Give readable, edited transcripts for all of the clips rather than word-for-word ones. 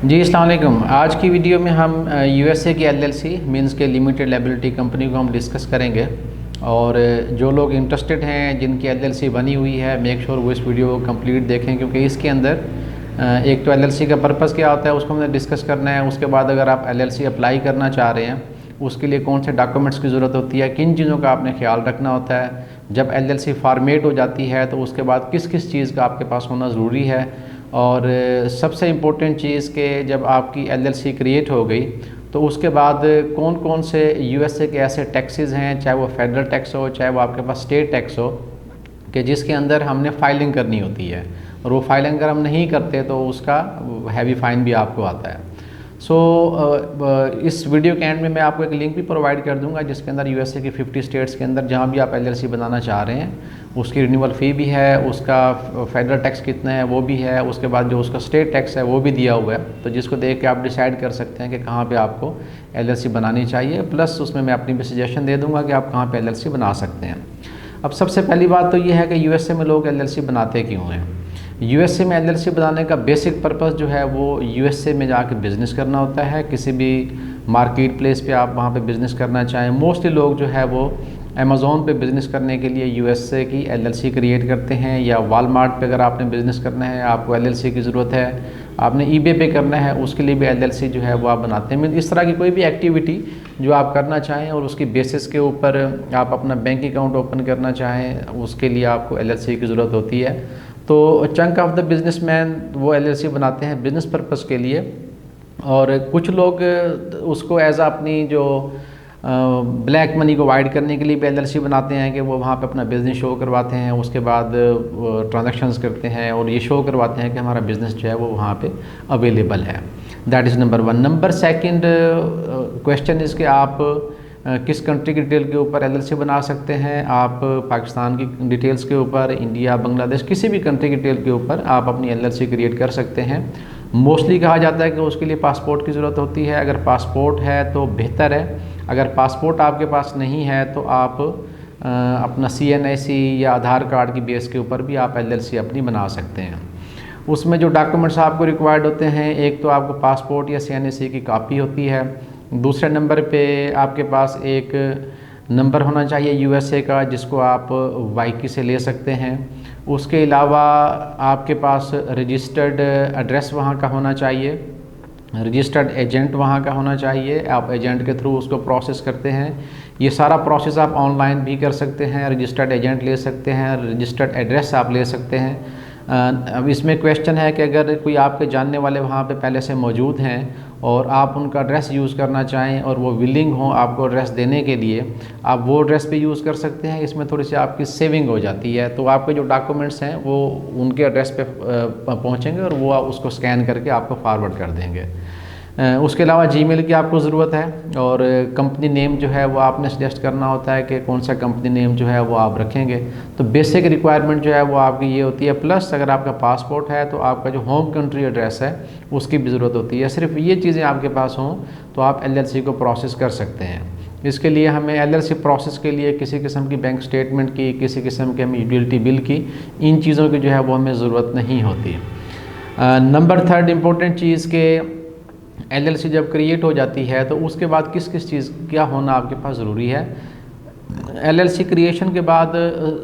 जी अस्सलाम वालेकुम। आज की वीडियो में हम यूएसए की एलएलसी मींस के लिमिटेड लायबिलिटी कंपनी को हम डिस्कस करेंगे। और जो लोग इंटरेस्टेड हैं जिनकी एलएलसी बनी हुई है, मेक श्योर वो इस वीडियो को कंप्लीट देखें, क्योंकि इसके अंदर एक तो एलएलसी का पर्पस क्या होता है उसको हमने डिस्कस करना है। उसके बाद अगर आप एलएलसी अप्लाई करना चाह रहे हैं उसके लिए कौन से डॉक्यूमेंट्स की ज़रूरत होती है, किन चीज़ों का आपने ख्याल रखना होता है। जब एलएलसी फॉर्मेट हो जाती है तो उसके बाद किस किस चीज़ का आपके पास होना ज़रूरी है। और सबसे इम्पोर्टेंट चीज़ के जब आपकी एलएलसी क्रिएट हो गई तो उसके बाद कौन कौन से यूएसए के ऐसे टैक्सेस हैं, चाहे वो फेडरल टैक्स हो चाहे वो आपके पास स्टेट टैक्स हो, कि जिसके अंदर हमने फाइलिंग करनी होती है। और वो फाइलिंग अगर हम नहीं करते तो उसका हैवी फ़ाइन भी आपको आता है। इस वीडियो के एंड में मैं आपको एक लिंक भी प्रोवाइड कर दूंगा जिसके अंदर यूएसए की 50 स्टेट्स के अंदर जहां भी आप एलएलसी बनाना चाह रहे हैं उसकी रिन्यूअल फ़ी भी है, उसका फेडरल टैक्स कितना है वो भी है, उसके बाद जो उसका स्टेट टैक्स है वो भी दिया हुआ है। तो जिसको देख के आप डिसाइड कर सकते हैं कि कहाँ पे आपको एलएलसी बनानी चाहिए। प्लस उसमें मैं अपनी भी सजेशन दे दूँगा कि आप कहाँ पर एलएलसी बना सकते हैं। अब सबसे पहली बात तो ये है कि यूएसए में लोग एलएलसी बनाते क्यों हैं। यूएसए में एलएलसी बनाने का बेसिक पर्पस जो है वो यूएसए में जाके बिज़नेस करना होता है। किसी भी मार्केट प्लेस पे आप वहाँ पे बिज़नेस करना चाहें, मोस्टली लोग जो है वो अमेज़ॉन पे बिज़नेस करने के लिए यूएसए की एलएलसी क्रिएट करते हैं, या वॉलमार्ट पे अगर आपने बिज़नेस करना है आपको एलएलसी की ज़रूरत है, आपने ईबे पे करना है उसके लिए भी एलएलसी जो है वो आप बनाते हैं। इस तरह की कोई भी एक्टिविटी जो आप करना चाहें और उसकी बेसिस के ऊपर आप अपना बैंक अकाउंट ओपन करना चाहें उसके लिए आपको एलएलसी की ज़रूरत होती है। तो चंक ऑफ द बिजनेसमैन वो एलएलसी बनाते हैं बिज़नेस पर्पस के लिए, और कुछ लोग उसको एज अपनी जो ब्लैक मनी को अवॉइड करने के लिए भी एलएलसी बनाते हैं कि वो वहाँ पे अपना बिज़नेस शो करवाते हैं, उसके बाद ट्रांजैक्शंस करते हैं और ये शो करवाते हैं कि हमारा बिज़नेस जो है वो वहाँ पे अवेलेबल है। That is number one. Number second question is कि आप किस कंट्री की डिटेल के ऊपर एलएलसी बना सकते हैं। आप पाकिस्तान की डिटेल्स के ऊपर, इंडिया, बांग्लादेश, किसी भी कंट्री की डिटेल के ऊपर आप अपनी एलएलसी क्रिएट कर सकते हैं। मोस्टली कहा जाता है कि उसके लिए पासपोर्ट की ज़रूरत होती है। अगर पासपोर्ट है तो बेहतर है, अगर पासपोर्ट आपके पास नहीं है तो आप अपना CNIC या आधार कार्ड की बेस के ऊपर भी आप एलएलसी अपनी बना सकते हैं। उसमें जो डॉक्यूमेंट्स आपको रिक्वायर्ड होते हैं, एक तो आपको पासपोर्ट या CNIC की कॉपी होती है, दूसरे नंबर पे आपके पास एक नंबर होना चाहिए यूएसए का जिसको आप वाईकी से ले सकते हैं। उसके अलावा आपके पास रजिस्टर्ड एड्रेस वहाँ का होना चाहिए, रजिस्टर्ड एजेंट वहाँ का होना चाहिए, आप एजेंट के थ्रू उसको प्रोसेस करते हैं। ये सारा प्रोसेस आप ऑनलाइन भी कर सकते हैं, रजिस्टर्ड एजेंट ले सकते हैं, रजिस्टर्ड एड्रेस आप ले सकते हैं। अब इसमें क्वेश्चन है कि अगर कोई आपके जानने वाले वहाँ पे पहले से मौजूद हैं और आप उनका एड्रेस यूज़ करना चाहें और वो विलिंग हो आपको एड्रेस देने के लिए, आप वो एड्रेस पे यूज़ कर सकते हैं। इसमें थोड़ी सी आपकी सेविंग हो जाती है। तो आपके जो डॉक्यूमेंट्स हैं वो उनके एड्रेस पे पहुँचेंगे और वो उसको स्कैन करके आपको फॉरवर्ड कर देंगे। उसके अलावा जीमेल की आपको ज़रूरत है, और कंपनी नेम जो है वो आपने सजेस्ट करना होता है कि कौन सा कंपनी नेम जो है वो आप रखेंगे। तो बेसिक रिक्वायरमेंट जो है वो आपकी ये होती है। प्लस अगर आपका पासपोर्ट है तो आपका जो होम कंट्री एड्रेस है उसकी भी ज़रूरत होती है। सिर्फ ये चीज़ें आपके पास हों तो आप एलएलसी को प्रोसेस कर सकते हैं। इसके लिए हमें एलएलसी प्रोसेस के लिए किसी किस्म की बैंक स्टेटमेंट की, किसी किस्म के हमें यूटिलिटी बिल की, इन चीज़ों की जो है वो हमें ज़रूरत नहीं होती। नंबर थर्ड इम्पोर्टेंट चीज़ के एलएलसी जब क्रिएट हो जाती है तो उसके बाद किस किस चीज़ क्या होना आपके पास ज़रूरी है। एलएलसी क्रिएशन के बाद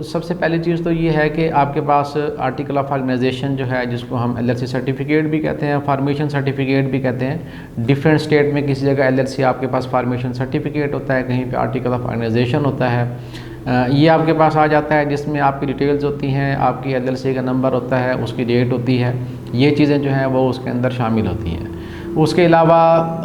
सबसे पहली चीज़ तो ये है कि आपके पास आर्टिकल ऑफ ऑर्गेनाइजेशन जो है जिसको हम एलएलसी सर्टिफिकेट भी कहते हैं, फॉर्मेशन सर्टिफिकेट भी कहते हैं। डिफरेंट स्टेट में किसी जगह एलएलसी आपके पास फॉर्मेशन सर्टिफिकेट होता है, कहीं पे आर्टिकल ऑफ ऑर्गेनाइजेशन होता है। ये आपके पास आ जाता है जिसमें आपकी डिटेल्स होती हैं, आपकी एलएलसी का नंबर होता है, उसकी डेट होती है, ये चीज़ें जो हैं वो उसके अंदर शामिल होती हैं। उसके अलावा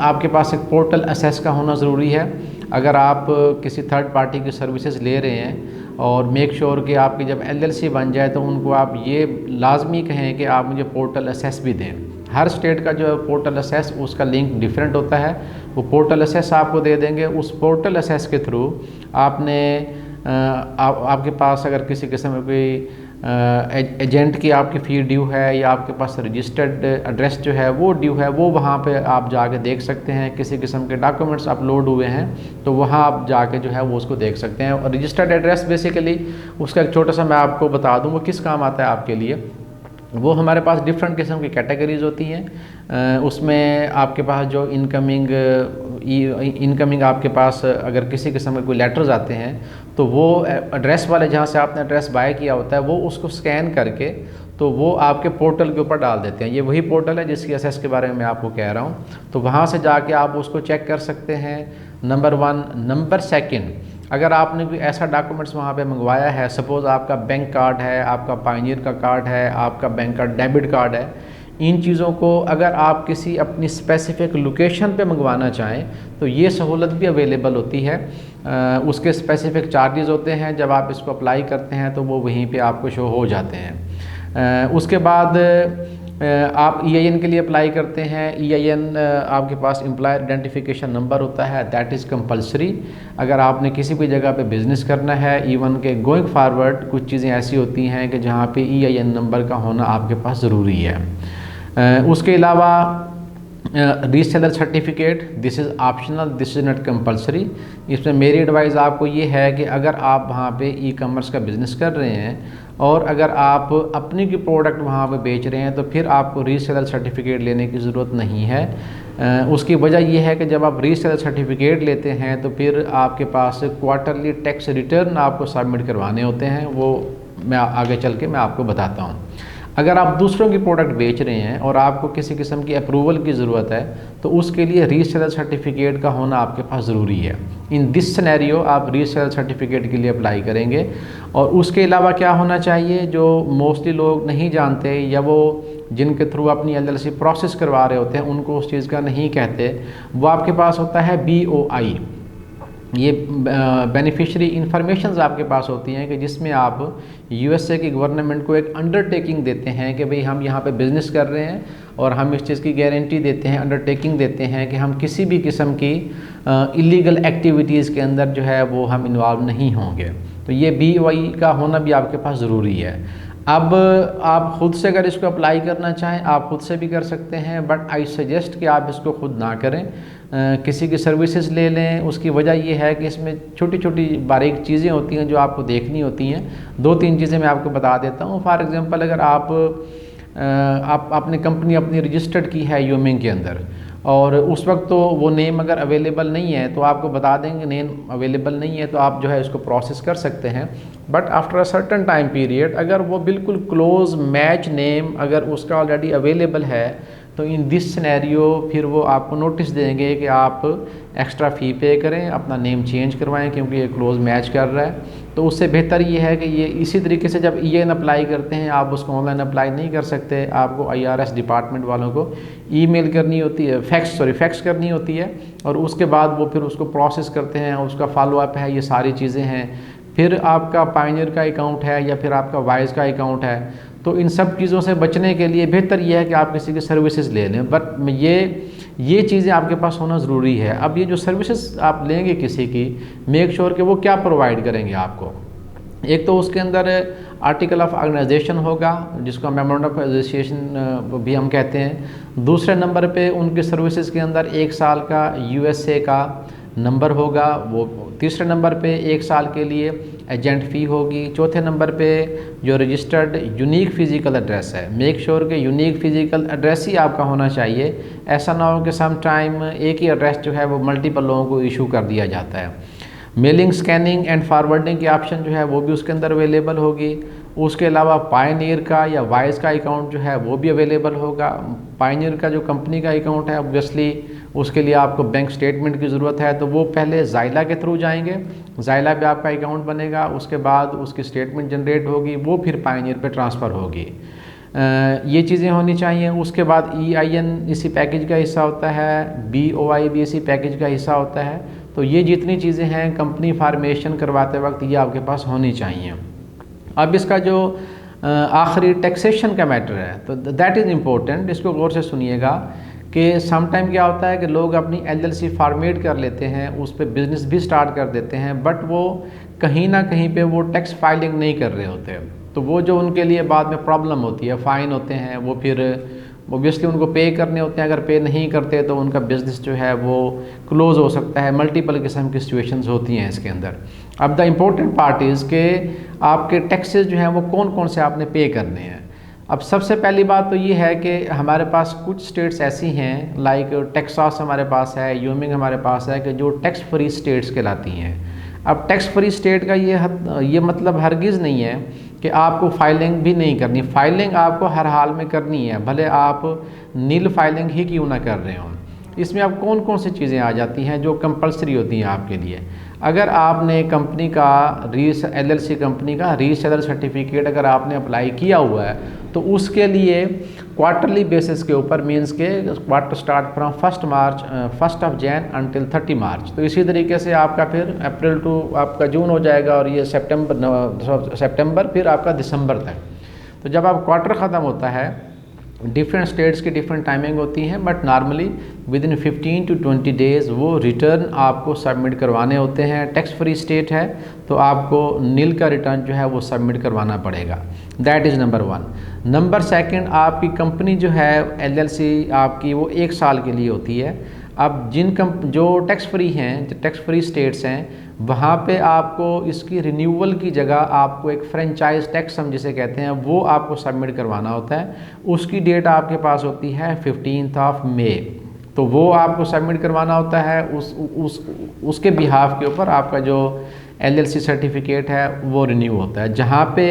आपके पास एक पोर्टल असेस का होना ज़रूरी है। अगर आप किसी थर्ड पार्टी की सर्विसेज ले रहे हैं और मेक श्योर कि आपकी जब एलएलसी बन जाए तो उनको आप ये लाजमी कहें कि आप मुझे पोर्टल असेस भी दें। हर स्टेट का जो पोर्टल असेस उसका लिंक डिफरेंट होता है, वो पोर्टल असेस आपको दे देंगे। उस पोर्टल असेस के थ्रू आपने आपके पास अगर किसी किस्म की एजेंट की आपकी फ़ी ड्यू है या आपके पास रजिस्टर्ड एड्रेस जो है वो ड्यू है, वो वहाँ पे आप जाके देख सकते हैं। किसी किस्म के डॉक्यूमेंट्स अपलोड हुए हैं तो वहाँ आप जाके जो है वो उसको देख सकते हैं। और रजिस्टर्ड एड्रेस बेसिकली उसका एक छोटा सा मैं आपको बता दूँ वो किस काम आता है आपके लिए। वो हमारे पास डिफरेंट किस्म की कैटेगरीज होती हैं। उसमें आपके पास जो इनकमिंग आपके पास अगर किसी किस्म के कोई लेटर्स आते हैं तो वो एड्रेस वाले जहाँ से आपने एड्रेस बाय किया होता है वो उसको स्कैन करके तो वो आपके पोर्टल के ऊपर डाल देते हैं। ये वही पोर्टल है जिसकी एसेस के बारे में मैं आपको कह रहा हूँ। तो वहाँ से जाके आप उसको चेक कर सकते हैं, नंबर 1। नंबर 2, अगर आपने कोई ऐसा डॉक्यूमेंट्स वहाँ पे मंगवाया है, सपोज़ आपका बैंक कार्ड है, आपका पायनियर का कार्ड है, आपका बैंक का डेबिट कार्ड है, इन चीज़ों को अगर आप किसी अपनी स्पेसिफिक लोकेशन पे मंगवाना चाहें तो ये सहूलत भी अवेलेबल होती है। उसके स्पेसिफिक चार्जेस होते हैं, जब आप इसको अप्लाई करते हैं तो वो वहीं पे आपको शो हो जाते हैं। उसके बाद आप EIN के लिए अप्लाई करते हैं। EIN आपके पास एम्प्लॉयर आइडेंटिफिकेशन नंबर होता है, दैट इज़ कंपलसरी। अगर आपने किसी भी जगह पे बिज़नेस करना है, इवन के गोइंग फारवर्ड कुछ चीज़ें ऐसी होती हैं कि जहाँ पे EIN नंबर का होना आपके पास ज़रूरी है। उसके अलावा reseller certificate, this is optional, this is not compulsory. इसमें मेरी एडवाइस आपको ये है कि अगर आप वहाँ पे ई-कॉमर्स का बिज़नेस कर रहे हैं और अगर आप अपनी की प्रोडक्ट वहाँ पे बेच रहे हैं तो फिर आपको रीसेलर सर्टिफिकेट लेने की ज़रूरत नहीं है। उसकी वजह यह है कि जब आप रीसेलर सर्टिफिकेट लेते हैं तो फिर आपके पास क्वार्टरली टैक्स रिटर्न आपको सबमिट करवाने होते हैं। वो मैं आगे चल के मैं आपको बताता हूँ। अगर आप दूसरों की प्रोडक्ट बेच रहे हैं और आपको किसी किस्म की अप्रूवल की ज़रूरत है तो उसके लिए रीसेलर सर्टिफिकेट का होना आपके पास ज़रूरी है। इन दिस सिनेरियो आप रीसेलर सर्टिफिकेट के लिए अप्लाई करेंगे। और उसके अलावा क्या होना चाहिए, जो मोस्टली लोग नहीं जानते या वो जिनके थ्रू अपनी LLC प्रोसेस करवा रहे होते हैं उनको उस चीज़ का नहीं कहते, वो आपके पास होता है BOI। ये बेनिफिशियरी इंफॉर्मेशंस आपके पास होती हैं कि जिसमें आप USA की गवर्नमेंट को एक अंडरटेकिंग देते हैं कि भाई हम यहाँ पे बिज़नेस कर रहे हैं और हम इस चीज़ की गारंटी देते हैं, अंडरटेकिंग देते हैं कि हम किसी भी किस्म की इलीगल एक्टिविटीज़ के अंदर जो है वो हम इन्वॉल्व नहीं होंगे। तो ये BOI का होना भी आपके पास ज़रूरी है। अब आप ख़ुद से अगर इसको अप्लाई करना चाहें आप ख़ुद से भी कर सकते हैं, बट आई सजेस्ट कि आप इसको ख़ुद ना करें, किसी की सर्विसेज ले लें। उसकी वजह ये है कि इसमें छोटी छोटी बारीक चीज़ें होती हैं जो आपको देखनी होती हैं। 2-3 चीज़ें मैं आपको बता देता हूँ। फॉर एग्ज़ाम्पल, अगर आपने कंपनी अपनी रजिस्टर्ड की है यूमिंग के अंदर और उस वक्त तो वो नेम अगर अवेलेबल नहीं है तो आपको बता देंगे नेम अवेलेबल नहीं है तो आप जो है इसको प्रोसेस कर सकते हैं। But after a certain time period अगर वो बिल्कुल क्लोज मैच नेम अगर उसका ऑलरेडी अवेलेबल है तो इन दिस सिनेरियो फिर वो आपको नोटिस देंगे कि आप एक्स्ट्रा फ़ी पे करें, अपना नेम चेंज करवाएं क्योंकि ये क्लोज मैच कर रहा है। तो उससे बेहतर ये है कि ये इसी तरीके से जब EIN अप्लाई करते हैं आप उसको ऑनलाइन अप्लाई नहीं कर सकते, आपको IRS डिपार्टमेंट वालों को ईमेल करनी होती है, फैक्स करनी होती है और उसके बाद वो फिर उसको प्रोसेस करते हैं, उसका फॉलोअप है, ये सारी चीज़ें हैं। फिर आपका पायनियर का अकाउंट है या फिर आपका वाइज का अकाउंट है, तो इन सब चीज़ों से बचने के लिए बेहतर यह है कि आप किसी की सर्विसेज ले लें। बट ये चीज़ें आपके पास होना ज़रूरी है। अब ये जो सर्विसेज आप लेंगे किसी की, मेक श्योर कि वो क्या प्रोवाइड करेंगे आपको। एक तो उसके अंदर आर्टिकल ऑफ ऑर्गेनाइजेशन होगा जिसको मेमोरेंडम ऑफ एसोसिएशन भी हम कहते हैं। दूसरे नंबर पे उनके सर्विसेज के अंदर 1 साल का USA का नंबर होगा। वो तीसरे नंबर पे 1 साल के लिए एजेंट फ़ी होगी। चौथे नंबर पे जो रजिस्टर्ड यूनिक फ़िज़िकल एड्रेस है, मेक श्योर कि यूनिक फ़िज़िकल एड्रेस ही आपका होना चाहिए। ऐसा ना हो कि सम टाइम एक ही एड्रेस जो है वो मल्टीपल लोगों को इशू कर दिया जाता है। मेलिंग, स्कैनिंग एंड फॉरवर्डिंग की ऑप्शन जो है वो भी उसके अंदर अवेलेबल होगी। उसके अलावा पायनियर का या वाइज का अकाउंट जो है वो भी अवेलेबल होगा। पायनियर का जो कंपनी का अकाउंट है ऑब्वियसली उसके लिए आपको बैंक स्टेटमेंट की ज़रूरत है, तो वो पहले ज़ाइला के थ्रू जाएंगे, ज़ाइला पे आपका अकाउंट बनेगा, उसके बाद उसकी स्टेटमेंट जनरेट होगी, वो फिर पायनियर पे ट्रांसफ़र होगी। ये चीज़ें होनी चाहिए। उसके बाद EIN इसी पैकेज का हिस्सा होता है, BOI भी इसी पैकेज का हिस्सा होता है। तो ये जितनी चीज़ें हैं कंपनी फार्मेशन करवाते वक्त ये आपके पास होनी चाहिए। अब इसका जो आखिरी टैक्सेशन का मैटर है तो दैट इज़ इम्पोर्टेंट, इसको गौर से सुनिएगा कि समटाइम क्या होता है कि लोग अपनी LLC फॉर्मेट कर लेते हैं, उस पर बिज़नेस भी स्टार्ट कर देते हैं, बट वो कहीं ना कहीं पे वो टैक्स फाइलिंग नहीं कर रहे होते, तो वो जो उनके लिए बाद में प्रॉब्लम होती है, फ़ाइन होते हैं, वो फिर ऑब्वियसली उनको पे करने होते हैं। अगर पे नहीं करते तो उनका बिज़नेस जो है वो क्लोज़ हो सकता है। मल्टीपल किस्म की सिचुएशंस होती हैं इसके अंदर। अब द इम्पोर्टेंट पार्ट इज़ के आपके टैक्सेस जो हैं वो कौन कौन से आपने पे करने हैं। अब सबसे पहली बात तो ये है कि हमारे पास कुछ स्टेट्स ऐसी हैं, लाइक टेक्सास हमारे पास है, योमिंग हमारे पास है, कि जो टैक्स फ्री स्टेट्स कहलाती हैं। अब टैक्स फ्री स्टेट का ये मतलब हरगिज़ नहीं है कि आपको फाइलिंग भी नहीं करनी। फाइलिंग आपको हर हाल में करनी है, भले आप नील फाइलिंग ही क्यों ना कर रहे हों। इसमें अब कौन कौन सी चीज़ें आ जाती हैं जो कंपलसरी होती हैं आपके लिए। अगर आपने कंपनी का LLC कंपनी का रीसेलर सर्टिफिकेट अगर आपने अप्लाई किया हुआ है, तो उसके लिए क्वार्टरली बेसिस के ऊपर, मींस के quarter start from 1 of Jain until 30 मार्च। तो इसी तरीके से आपका फिर अप्रैल टू आपका जून हो जाएगा, और ये सितंबर फिर आपका दिसंबर तक। तो जब आप क्वार्टर ख़त्म होता है, डिफरेंट स्टेट्स की डिफरेंट टाइमिंग होती हैं, but normally with in 15 to 20 days वो रिटर्न आपको सबमिट करवाने होते हैं। टैक्स फ्री स्टेट है तो आपको नील का रिटर्न जो है वो सबमिट करवाना पड़ेगा। That is number 1। नंबर 2, आपकी कंपनी जो है LLC आपकी वो 1 साल के लिए होती है। अब जो टैक्स फ्री हैं, टैक्स फ्री स्टेट्स हैं, वहाँ पे आपको इसकी रिन्यूअल की जगह आपको एक फ्रेंचाइज टैक्स हम जिसे कहते हैं वो आपको सबमिट करवाना होता है। उसकी डेट आपके पास होती है 15 ऑफ मई। तो वो आपको सबमिट करवाना होता है। उसके बिहाफ के ऊपर आपका जो LLC सर्टिफिकेट है वो रिन्यू होता है। जहाँ पे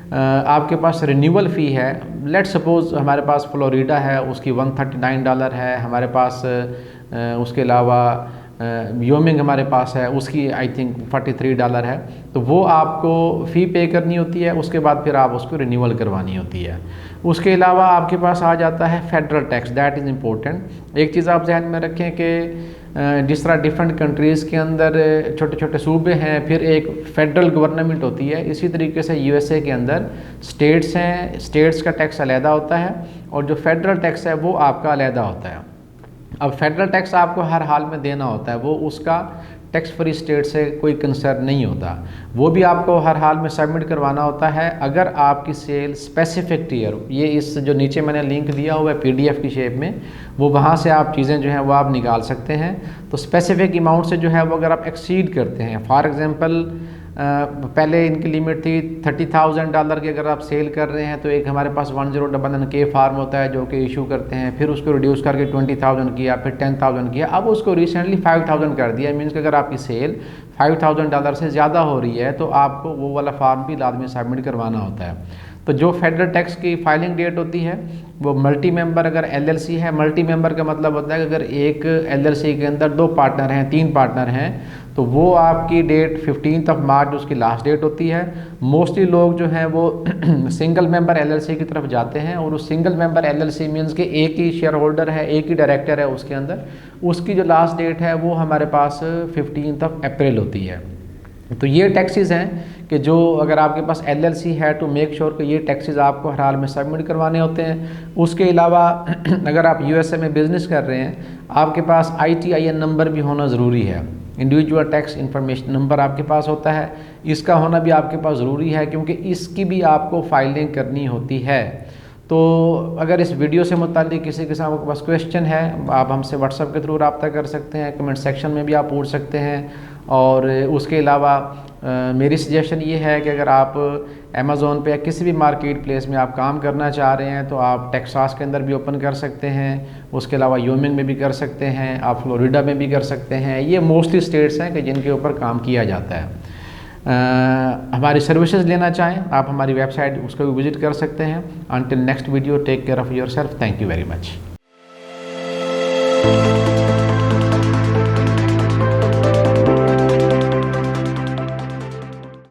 आपके पास रिन्यूअल फ़ी है, लेट्स सपोज़ हमारे पास फ्लोरिडा है, उसकी $139 है। हमारे पास उसके अलावा योमिंग हमारे पास है, उसकी आई थिंक $43 है। तो वो आपको फ़ी पे करनी होती है, उसके बाद फिर आप उसको रिन्यूअल करवानी होती है। उसके अलावा आपके पास आ जाता है federal tax. That is important. एक चीज़ आप जहन में रखें कि जिस तरह डिफरेंट कंट्रीज़ के अंदर छोटे छोटे सूबे हैं, फिर एक फेडरल गवर्नमेंट होती है, इसी तरीके से USA के अंदर स्टेट्स हैं। स्टेट्स का टैक्स अलहदा होता है और जो फेडरल टैक्स है वो आपका अलहदा होता है। अब फेडरल टैक्स आपको हर हाल में देना होता है, वो उसका टैक्स फ्री स्टेट से कोई कंसर्न नहीं होता, वो भी आपको हर हाल में सबमिट करवाना होता है। अगर आपकी सेल स्पेसिफिक टीयर, ये इस जो नीचे मैंने लिंक दिया हुआ है PDF की शेप में, वो वहाँ से आप चीज़ें जो हैं वो आप निकाल सकते हैं। तो स्पेसिफिक अमाउंट से जो है वो अगर आप एक्सीड करते हैं, फॉर एग्जांपल पहले इनकी लिमिट थी $30,000 की, अगर आप सेल कर रहे हैं तो एक हमारे पास 1099K फार्म होता है जो कि इशू करते हैं, फिर उसको रिड्यूस करके 20,000 किया, फिर 10,000 किया, अब उसको रिसेंटली 5,000 कर दिया। मीन्स कि अगर आपकी सेल $5,000 से ज़्यादा हो रही है तो आपको वो वाला फार्म भी लाजमी सबमिट करवाना होता है। तो जो फेडरल टैक्स की फाइलिंग डेट होती है वो मल्टी मेंबर अगर LLC है, मल्टी मेंबर का मतलब होता है कि अगर एक LLC के अंदर 2 पार्टनर हैं, 3 पार्टनर हैं, तो वो आपकी डेट 15 ऑफ मार्च उसकी लास्ट डेट होती है। मोस्टली लोग जो हैं वो सिंगल मेंबर LLC की तरफ जाते हैं, और उस सिंगल मेंबर LLC मीन्स कि एक ही शेयर होल्डर है, एक ही डायरेक्टर है उसके अंदर, उसकी जो लास्ट डेट है वो हमारे पास 15 ऑफ अप्रैल होती है। तो ये टैक्सेस हैं कि जो अगर आपके पास LLC है तो मेक श्योर कि ये टैक्सेस आपको हर हाल में सबमिट करवाने होते हैं। उसके अलावा अगर आप USA में बिज़नेस कर रहे हैं, आपके पास ITIN नंबर भी होना ज़रूरी है। इंडिविजुअल टैक्स इंफॉर्मेशन नंबर आपके पास होता है, इसका होना भी आपके पास ज़रूरी है, क्योंकि इसकी भी आपको फाइलिंग करनी होती है। तो अगर इस वीडियो से मुताल्लिक़ किसी किस्म के पास क्वेश्चन है, आप हमसे WhatsApp के थ्रू रब्ता कर सकते हैं, कमेंट सेक्शन में भी आप पूछ सकते हैं। और उसके अलावा मेरी सजेशन ये है कि अगर आप Amazon पे या किसी भी मार्केट प्लेस में आप काम करना चाह रहे हैं तो आप टेक्सास के अंदर भी ओपन कर सकते हैं, उसके अलावा योमिंग में भी कर सकते हैं, आप फ्लोरिडा में भी कर सकते हैं। ये मोस्टली स्टेट्स हैं कि जिनके ऊपर काम किया जाता है। हमारी सर्विसेज लेना चाहें आप हमारी वेबसाइट उसको भी विज़िट कर सकते हैं। Until next video, take care of yourself. Thank you very much.